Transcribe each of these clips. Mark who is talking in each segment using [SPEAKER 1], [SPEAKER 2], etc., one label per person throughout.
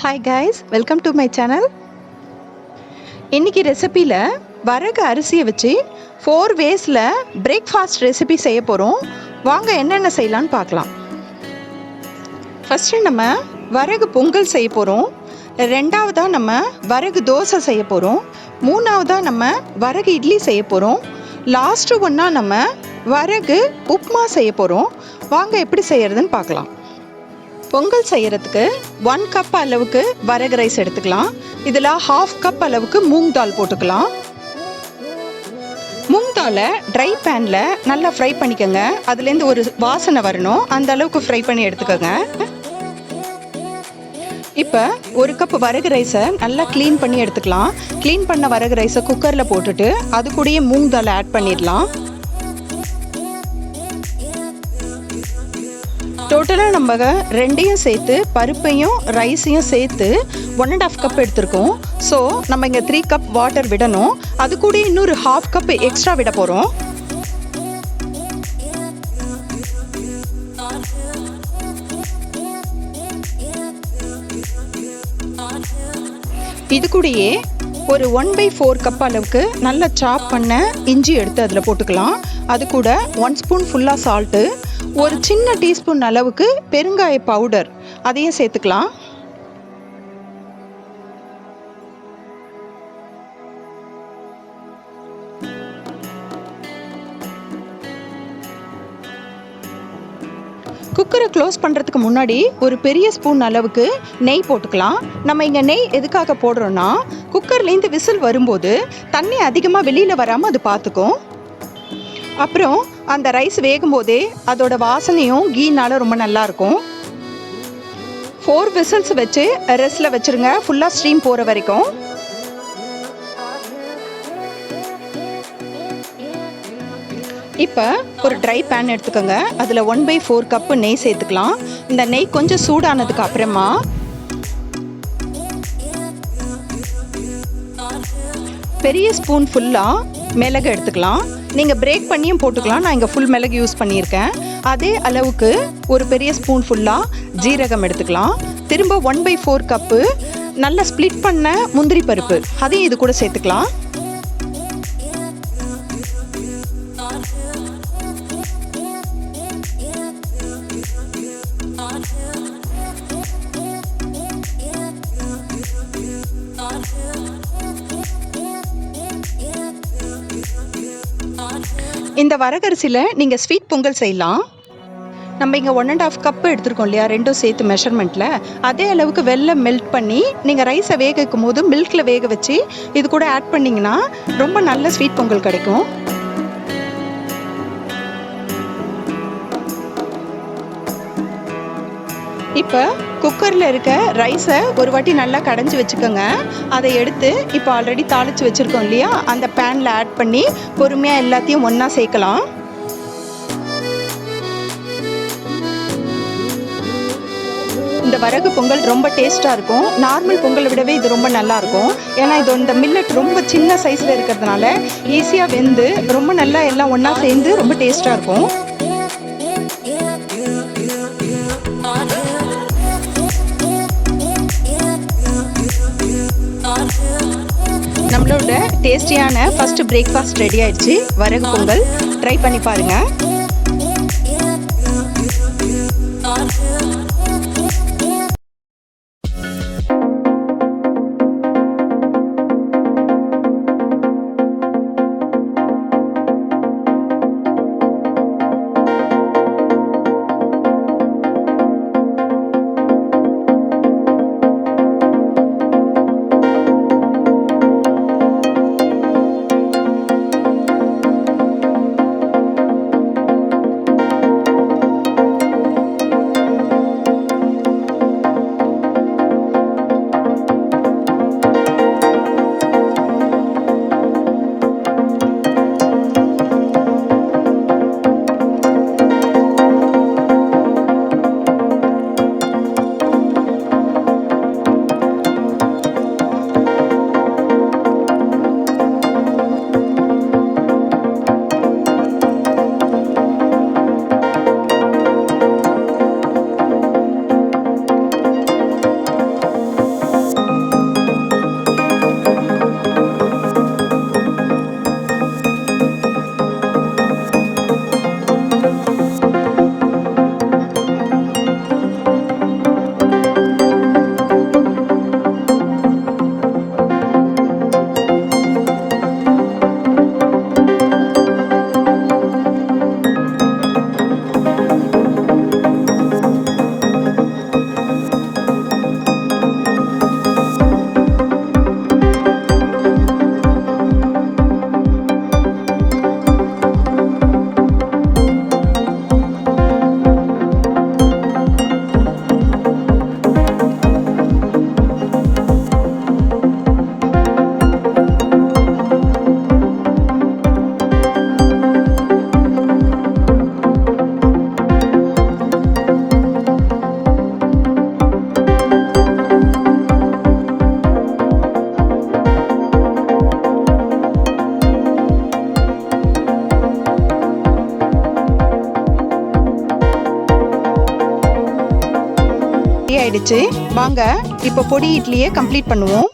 [SPEAKER 1] Hi guys, welcome to my channel. இன்றைக்கி ரெசிப்பியில் வரகு அரிசியை வச்சு 4 வேஸில் பிரேக்ஃபாஸ்ட் ரெசிபி செய்ய போகிறோம். வாங்க என்னென்ன செய்யலான்னு பார்க்கலாம். ஃபஸ்ட்டு நம்ம வரகு பொங்கல் செய்ய போகிறோம். ரெண்டாவதாக நம்ம வரகு தோசை செய்ய போகிறோம். மூணாவதாக நம்ம வரகு இட்லி செய்ய போகிறோம். லாஸ்ட்டு ஒன்றா நம்ம வரகு உப்மா செய்ய போகிறோம். வாங்க எப்படி செய்கிறதுன்னு பார்க்கலாம். பொங்கல் செய்கிறதுக்கு 1 கப் அளவுக்கு வரகு ரைஸ் எடுத்துக்கலாம். இதில் 1/2 கப் அளவுக்கு மூங் தால் போட்டுக்கலாம். மூங் தாலை ட்ரை பேனில் நல்லா ஃப்ரை பண்ணிக்கோங்க. அதுலேருந்து ஒரு வாசனை வரணும், அந்த அளவுக்கு ஃப்ரை பண்ணி எடுத்துக்கோங்க. இப்போ 1 கப் வரகு ரைஸை நல்லா க்ளீன் பண்ணி எடுத்துக்கலாம். க்ளீன் பண்ண வரகு ரைஸை குக்கரில் போட்டுட்டு அது கூடயே மூங் தாலை ஆட் பண்ணிடலாம். டோட்டலாக நம்ம ரெண்டையும் சேர்த்து பருப்பையும் ரைஸையும் சேர்த்து 1.5 கப் எடுத்திருக்கோம். ஸோ நம்ம இங்கே 3 கப் வாட்டர் விடணும். அது கூட இன்னொரு 1/2 கப் எக்ஸ்ட்ரா விட போகிறோம். இது கூடயே ஒரு 1/4 கப் அளவுக்கு நல்லா சாப் பண்ண இஞ்சி எடுத்து அதில் போட்டுக்கலாம். அது கூட 1 ஸ்பூன் ஃபுல்லாக சால்ட்டு, ஒரு சின்ன டீஸ்பூன் அளவுக்கு பெருங்காய பவுடர் அதையும் சேர்த்துக்கலாம். குக்கரை க்ளோஸ் பண்ணுறதுக்கு முன்னாடி ஒரு பெரிய ஸ்பூன் அளவுக்கு நெய் போட்டுக்கலாம். நம்ம இங்கே நெய் எதுக்காக போடுறோன்னா, குக்கர்லேருந்து விசில் வரும்போது தண்ணி அதிகமாக வெளியில் வராமல் அது பார்த்துக்கும். அப்புறம் அந்த ரைஸ் வேகும் போதே அதோட வாசனையும் கீனால ரொம்ப நல்லாயிருக்கும். 4 விசில்ஸ் வச்சு ரெஸ்ட்டில் வச்சுருங்க, ஃபுல்லாக ஸ்டீம் போகிற வரைக்கும். இப்போ ஒரு ட்ரை பேன் எடுத்துக்கோங்க. அதில் 1/4 கப்பு நெய் சேர்த்துக்கலாம். இந்த நெய் கொஞ்சம் சூடானதுக்கு அப்புறமா பெரிய ஸ்பூன் ஃபுல்லாக மிளகு எடுத்துக்கலாம். நீங்கள் பிரேக் பண்ணியும் போட்டுக்கலாம். நான் இங்கே ஃபுல் மிளகு யூஸ் பண்ணியிருக்கேன். அதே அளவுக்கு ஒரு பெரிய ஸ்பூன் ஃபுல்லாக ஜீரகம் எடுத்துக்கலாம். திரும்ப 1/4 கப்பு நல்லா ஸ்ப்ளிட் பண்ண முந்திரி பருப்பு அதையும் இது கூட சேர்த்துக்கலாம். இந்த வரகரிசியில் நீங்கள் ஸ்வீட் பொங்கல் செய்யலாம். நம்ம இங்கே 1.5 கப்பு எடுத்துருக்கோம் இல்லையா, ரெண்டும் சேர்த்து மெஷர்மெண்ட்டில். அதே அளவுக்கு வெல்லம் மெல்ட் பண்ணி நீங்கள் ரைஸை வேக வைக்கும் போது மில்கில் வேக வச்சு இது கூட ஆட் பண்ணிங்கன்னா ரொம்ப நல்ல ஸ்வீட் பொங்கல் கிடைக்கும். இப்போ குக்கரில் இருக்க ரைஸை ஒரு வாட்டி நல்லா கடைஞ்சி வச்சுக்கோங்க. அதை எடுத்து இப்போ ஆல்ரெடி தாளித்து வச்சுருக்கோம் இல்லையா, அந்த பேனில் ஆட் பண்ணி பொறுமையாக எல்லாத்தையும் ஒன்றா சேர்க்கலாம். இந்த வரகு பொங்கல் ரொம்ப டேஸ்ட்டாக இருக்கும். நார்மல் பொங்கலை விடவே இது ரொம்ப நல்லாயிருக்கும். ஏன்னா இது இந்த மில்லட் ரொம்ப சின்ன சைஸில் இருக்கிறதுனால ஈஸியாக வெந்து ரொம்ப நல்லா எல்லாம் ஒன்றா சேர்ந்து ரொம்ப டேஸ்ட்டாக இருக்கும். நம்மளோட டேஸ்டியான ஃபர்ஸ்ட் பிரேக்ஃபாஸ்ட் ரெடி ஆயிடுச்சு. வரகு பொங்கல் ட்ரை பண்ணி பாருங்கள். ஆயிடுச்சு. வாங்க இப்போ பொடி இட்லியை கம்ப்ளீட் பண்ணுவோம்.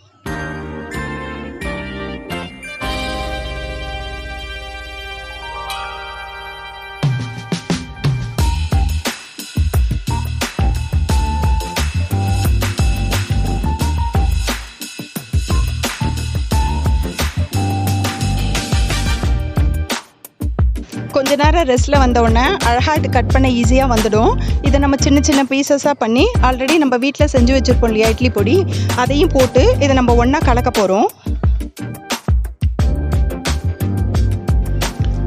[SPEAKER 1] கொஞ்ச நேரம் ரெஸ்ட்டில் வந்தோடனே அழகாக இது கட் பண்ண ஈஸியாக வந்துடும். இதை நம்ம சின்ன சின்ன பீசஸாக பண்ணி ஆல்ரெடி நம்ம வீட்டில் செஞ்சு வச்சுருப்போம் இல்லையா இட்லி பொடி, அதையும் போட்டு இதை நம்ம ஒன்றா கலக்க போகிறோம்.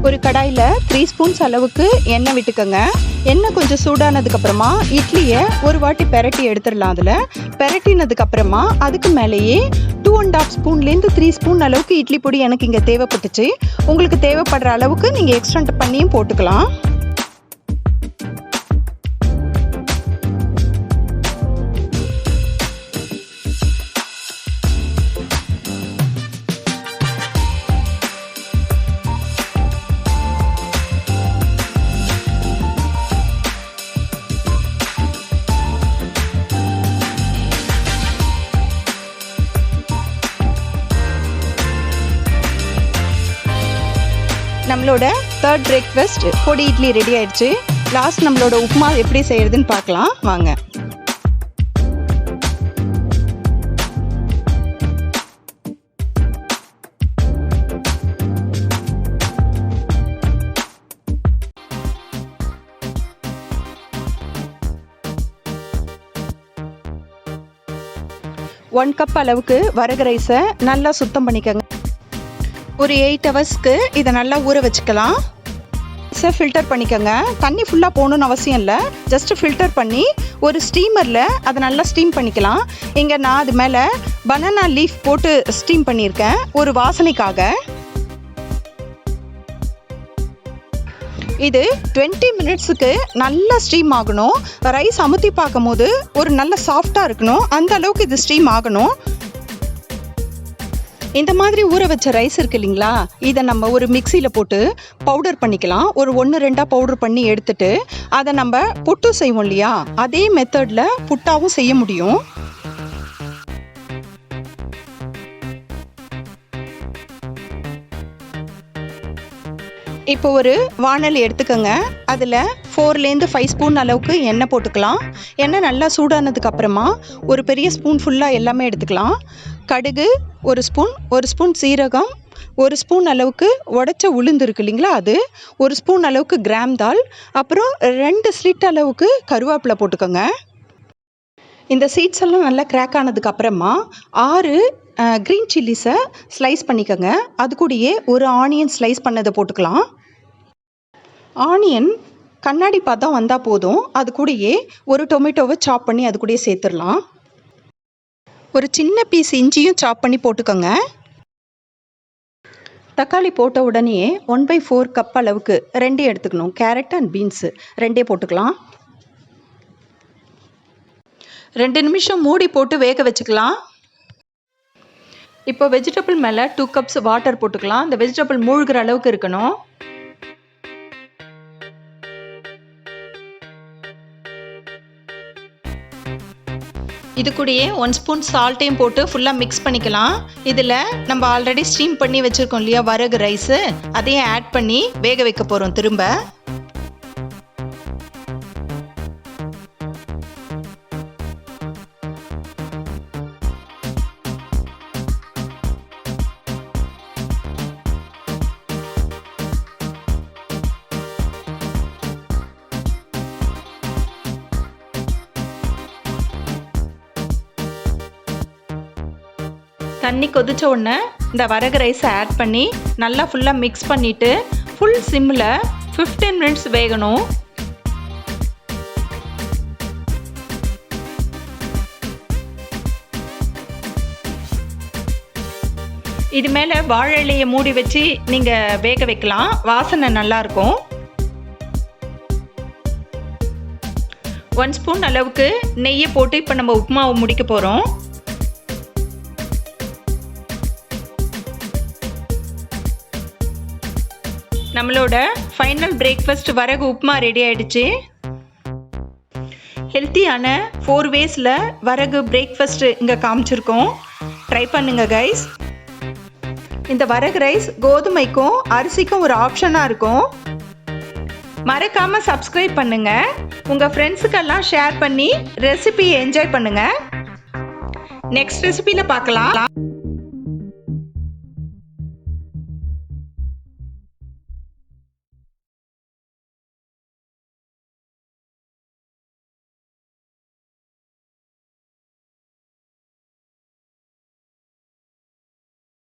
[SPEAKER 1] ஒரு கடாயில் 3 ஸ்பூன்ஸ் அளவுக்கு எண்ணெய் விட்டுக்கோங்க. எண்ணெய் கொஞ்சம் சூடானதுக்கப்புறமா இட்லியை ஒரு வாட்டி பெரட்டி எடுத்துடலாம். அதில் பெரட்டினதுக்கப்புறமா அதுக்கு மேலேயே 2.5 ஸ்பூன்லேருந்து 3 ஸ்பூன் அளவுக்கு இட்லி பொடி எனக்கு இங்கே தேவைப்பட்டுச்சு. உங்களுக்கு தேவைப்படுற அளவுக்கு நீங்கள் எக்ஸ்டெண்ட் பண்ணியும் போட்டுக்கலாம். நம்மளோட 3rd பிரேக்ஃபாஸ்ட் பொடி இட்லி ரெடி ஆயிடுச்சு. லாஸ்ட் நம்மளோட உப்புமா எப்படி செய்யறதுன்னு பார்க்கலாம் வாங்க. ஒன் கப் அளவுக்கு வரகு ரைஸை நல்லா சுத்தம் பண்ணிக்கோங்க. ஒரு 8 ஹவர்ஸ்க்கு இதை நல்லா ஊற வச்சுக்கலாம். ஃபில்டர் பண்ணிக்கோங்க. தண்ணி ஃபுல்லாக போகணுன்னு அவசியம் இல்லை. ஜஸ்ட்டு ஃபில்டர் பண்ணி ஒரு ஸ்டீமரில் அதை நல்லா ஸ்டீம் பண்ணிக்கலாம். இங்கே நான் அது மேலே பனானா லீஃப் போட்டு ஸ்டீம் பண்ணியிருக்கேன் ஒரு வாசனைக்காக. இது 20 மினிட்ஸுக்கு நல்லா ஸ்டீம் ஆகணும். ரைஸ் அமுத்தி பார்க்கும் போது ஒரு நல்ல சாஃப்டாக இருக்கணும். அந்த அளவுக்கு இது ஸ்டீம் ஆகணும். இந்த மாதிரி ஊற வச்ச ரைஸ் இருக்கு இல்லைங்களா, இதை நம்ம ஒரு மிக்சியில் போட்டு பவுடர் பண்ணிக்கலாம். ஒரு 1-2 பவுடர் பண்ணி எடுத்துட்டு அதை நம்ம புட்டு செய்வோம் இல்லையா, அதே மெத்தடில் புட்டாவும் செய்ய முடியும். இப்போ ஒரு வாணலி எடுத்துக்கோங்க. அதில் 4லேருந்து 5 ஸ்பூன் அளவுக்கு எண்ணெய் போட்டுக்கலாம். எண்ணெய் நல்லா சூடானதுக்கு அப்புறமா ஒரு பெரிய ஸ்பூன் ஃபுல்லாக எல்லாமே எடுத்துக்கலாம். கடுகு 1 ஸ்பூன், 1 ஸ்பூன் சீரகம், 1 ஸ்பூன் அளவுக்கு உடைச்ச உளுந்து இருக்கு இல்லைங்களா அது, 1 ஸ்பூன் அளவுக்கு கிராம் தால், அப்புறம் 2 ஸ்லிட் அளவுக்கு கருவேப்பிலை போட்டுக்கோங்க. இந்த சீட்ஸ் எல்லாம் நல்லா கிராக் ஆனதுக்கு அப்புறமா 6 க்ரீன் சில்லிஸை ஸ்லைஸ் பண்ணிக்கோங்க. அது கூடயே ஒரு ஆனியன் ஸ்லைஸ் பண்ணதை போட்டுக்கலாம். ஆனியன் கண்ணாடி பதம் வந்தால் போதும். அது கூடயே ஒரு டொமேட்டோவை சாப் பண்ணி அது கூடயே சேர்த்துடலாம். ஒரு சின்ன பீஸ் இஞ்சியும் சாப் பண்ணி போட்டுக்கோங்க. தக்காளி போட்ட உடனே 1/4 கப் அளவுக்கு 2 எடுத்துக்கணும். கேரட் அண்ட் பீன்ஸு 2 போட்டுக்கலாம். 2 நிமிஷம் மூடி போட்டு வேக வச்சுக்கலாம். இப்போ வெஜிடபிள் மேலே 2 கப்ஸ் வாட்டர் போட்டுக்கலாம். இந்த வெஜிடபிள் மூழ்கிற அளவுக்கு இருக்கணும். இது கூடயே 1 ஸ்பூன் சால்ட்டையும் போட்டு ஃபுல்லாக மிக்ஸ் பண்ணிக்கலாம். இதில் நம்ம ஆல்ரெடி ஸ்டீம் பண்ணி வச்சுருக்கோம் இல்லையா வரகு ரைஸு, அதையும் ஆட் பண்ணி வேக வைக்க போகிறோம் திரும்ப. தண்ணி கொதிச்ச உடனே இந்த வரகு ரைஸை ஆட் பண்ணி நல்லா ஃபுல்லாக மிக்ஸ் பண்ணிவிட்டு ஃபுல் சிம்மில் 15 மினிட்ஸ் வேகணும். இது மேலே வாழை இலையை மூடி வச்சு நீங்கள் வேக வைக்கலாம். வாசனை நல்லாயிருக்கும். 1 ஸ்பூன் அளவுக்கு நெய்யை போட்டு இப்போ நம்ம உப்புமாவை முடிக்க போகிறோம். நம்மளோட ஃபைனல் பிரேக்ஃபாஸ்ட் வரகு உப்புமா ரெடி ஆயிடுச்சு. ஹெல்த்தியான 4 வேஸில் வரகு பிரேக்ஃபாஸ்ட்டு இங்கே காமிச்சிருக்கோம். ட்ரை பண்ணுங்க கைஸ். இந்த வரகு ரைஸ் கோதுமைக்கும் அரிசிக்கும் ஒரு ஆப்ஷனாக இருக்கும். மறக்காமல் சப்ஸ்கிரைப் பண்ணுங்கள். உங்கள் ஃப்ரெண்ட்ஸுக்கெல்லாம் ஷேர் பண்ணி ரெசிபியை என்ஜாய் பண்ணுங்கள். நெக்ஸ்ட் ரெசிபியில் பார்க்கலாம்.